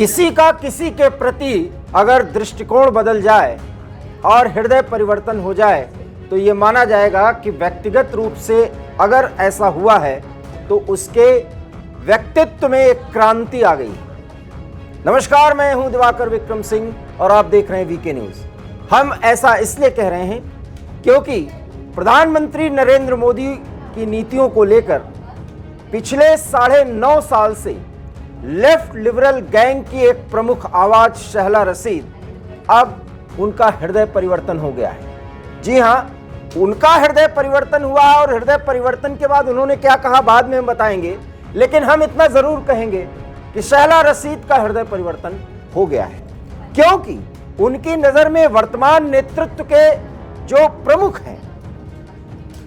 किसी का किसी के प्रति अगर दृष्टिकोण बदल जाए और हृदय परिवर्तन हो जाए तो ये माना जाएगा कि व्यक्तिगत रूप से अगर ऐसा हुआ है तो उसके व्यक्तित्व में एक क्रांति आ गई। नमस्कार, मैं हूं दिवाकर विक्रम सिंह और आप देख रहे हैं वीके न्यूज। हम ऐसा इसलिए कह रहे हैं क्योंकि प्रधानमंत्री नरेंद्र मोदी की नीतियों को लेकर पिछले 9.5 साल से लेफ्ट लिबरल गैंग की एक प्रमुख आवाज शहला रशीद, अब उनका हृदय परिवर्तन हो गया है। जी हां, उनका हृदय परिवर्तन हुआ और हृदय परिवर्तन के बाद उन्होंने क्या कहा बाद में हम बताएंगे, लेकिन हम इतना जरूर कहेंगे कि शहला रशीद का हृदय परिवर्तन हो गया है क्योंकि उनकी नजर में वर्तमान नेतृत्व के जो प्रमुख हैं,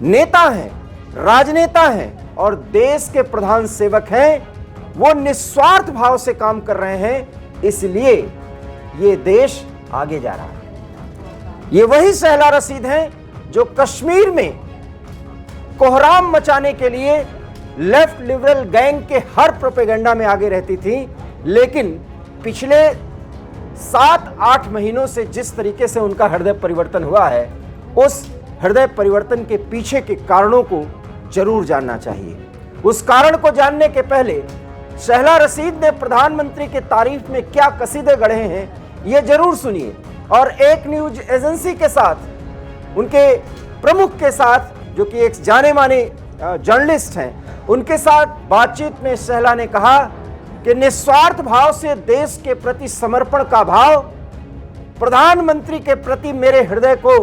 नेता हैं, राजनेता हैं और देश के प्रधान सेवक हैं, वो निस्वार्थ भाव से काम कर रहे हैं। इसलिए ये देश आगे जा रहा है। ये वही शहला रशीद हैं जो कश्मीर में कोहराम मचाने के लिए लेफ्ट लिबरल गैंग के हर प्रोपेगेंडा में आगे रहती थी, लेकिन पिछले 7-8 महीनों से जिस तरीके से उनका हृदय परिवर्तन हुआ है, उस हृदय परिवर्तन के पीछे के कारणों को जरूर जानना चाहिए। उस कारण को जानने के पहले शहला रशीद ने प्रधानमंत्री के तारीफ में क्या कसीदे गढ़े हैं, यह जरूर सुनिए और एक न्यूज एजेंसी के साथ, उनके प्रमुख के साथ, जो कि एक जाने माने जर्नलिस्ट हैं, उनके साथ बातचीत में शहला ने कहा कि निस्वार्थ भाव से देश के प्रति समर्पण का भाव प्रधानमंत्री के प्रति मेरे हृदय को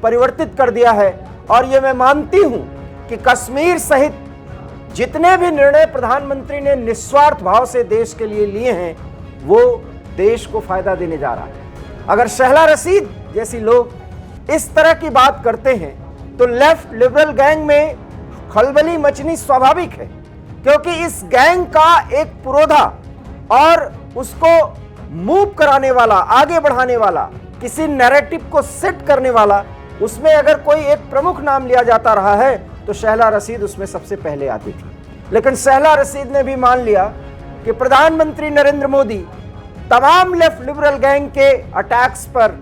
परिवर्तित कर दिया है और यह मैं मानती हूं कि कश्मीर सहित जितने भी निर्णय प्रधानमंत्री ने निस्वार्थ भाव से देश के लिए लिए हैं, वो देश को फायदा देने जा रहा है। अगर शहला रशीद जैसी लोग इस तरह की बात करते हैं तो लेफ्ट लिबरल गैंग में खलबली मचनी स्वाभाविक है, क्योंकि इस गैंग का एक पुरोधा और उसको मूव कराने वाला, आगे बढ़ाने वाला, किसी नैरेटिव को सेट करने वाला, उसमें अगर कोई एक प्रमुख नाम लिया जाता रहा है तो शहला रशीद उसमें सबसे पहले आती थी। लेकिन शहला रशीद ने भी मान लिया कि प्रधानमंत्री नरेंद्र मोदी तमाम लेफ्ट लिबरल गैंग के अटैक्स पर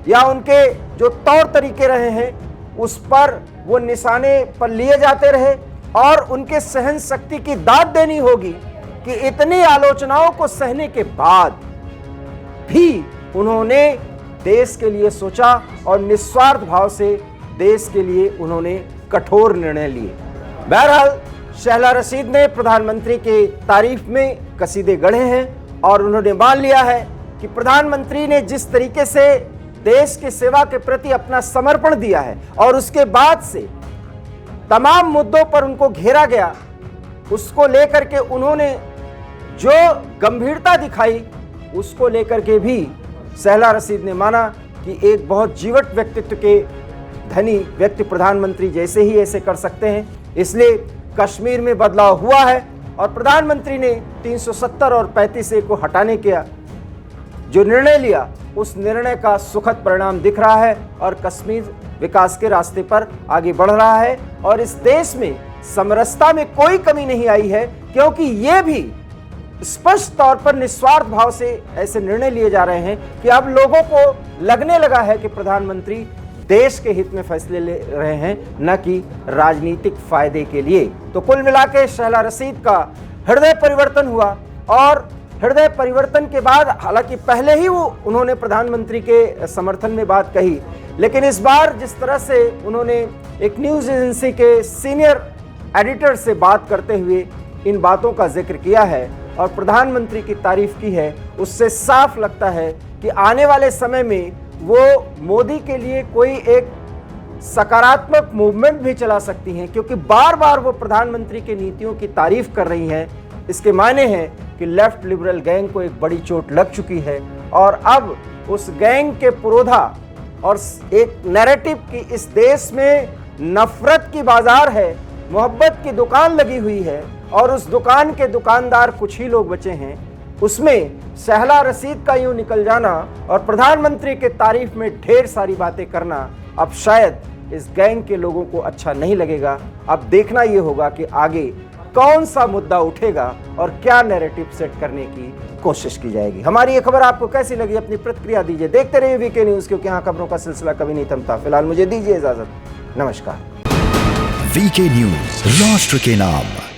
या उनके जो तौर तरीके रहे हैं उस पर वो निशाने पर लिए जाते रहे और उनके सहन शक्ति की दाद देनी होगी कि इतनी आलोचनाओं को सहने के बाद भी उन्होंने देश के लिए सोचा और निस्वार्थ भाव से देश के लिए उन्होंने कठोर निर्णय लिए। बहरहाल शहला रशीद ने प्रधानमंत्री के तारीफ में कसीदे गढ़े हैं और उन्होंने मान लिया है कि प्रधानमंत्री ने जिस तरीके से देश की सेवा के प्रति अपना समर्पण दिया है और उसके बाद से तमाम मुद्दों पर उनको घेरा गया, उसको लेकर के उन्होंने जो गंभीरता दिखाई, उसको लेकर के भी शहला रशीद ने माना कि एक बहुत जीवट व्यक्तित्व के धनी व्यक्ति प्रधानमंत्री जैसे ही ऐसे कर सकते हैं। इसलिए कश्मीर में बदलाव हुआ है और प्रधानमंत्री ने 370 और 35A को हटाने का जो निर्णय लिया, उस निर्णय का सुखद परिणाम दिख रहा है और कश्मीर विकास के रास्ते पर आगे बढ़ रहा है और इस देश में समरसता में कोई कमी नहीं आई है, क्योंकि ये भी स्पष्ट तौर पर निस्वार्थ भाव से ऐसे निर्णय लिए जा रहे हैं कि अब लोगों को लगने लगा है कि प्रधानमंत्री देश के हित में फैसले ले रहे हैं, न कि राजनीतिक फायदे के लिए। तो कुल मिलाकर शहला रशीद का हृदय परिवर्तन हुआ और हृदय परिवर्तन के बाद, हालांकि पहले ही वो उन्होंने प्रधानमंत्री के समर्थन में बात कही, लेकिन इस बार जिस तरह से उन्होंने एक न्यूज एजेंसी के सीनियर एडिटर से बात करते हुए इन बातों का जिक्र किया है और प्रधानमंत्री की तारीफ की है, उससे साफ लगता है कि आने वाले समय में वो मोदी के लिए कोई एक सकारात्मक मूवमेंट भी चला सकती हैं, क्योंकि बार बार वो प्रधानमंत्री की नीतियों की तारीफ कर रही हैं। इसके मायने हैं कि लेफ्ट लिबरल गैंग को एक बड़ी चोट लग चुकी है और अब उस गैंग के पुरोधा और एक नैरेटिव की इस देश में नफरत की बाजार है, मोहब्बत की दुकान लगी हुई है और उस दुकान के दुकानदार कुछ ही लोग बचे हैं, उसमें शहला रशीद का यूं निकल जाना और प्रधानमंत्री के तारीफ में ढेर सारी बातें करना अब शायद इस गैंग के लोगों को अच्छा नहीं लगेगा। अब देखना यह होगा कि आगे कौन सा मुद्दा उठेगा और क्या नैरेटिव सेट करने की कोशिश की जाएगी। हमारी ये खबर आपको कैसी लगी, अपनी प्रतिक्रिया दीजिए। देखते रहिए वीके न्यूज, क्योंकि यहाँ खबरों का सिलसिला कभी नहीं थमता। फिलहाल मुझे दीजिए इजाजत, नमस्कार। वीके न्यूज, राष्ट्र के नाम।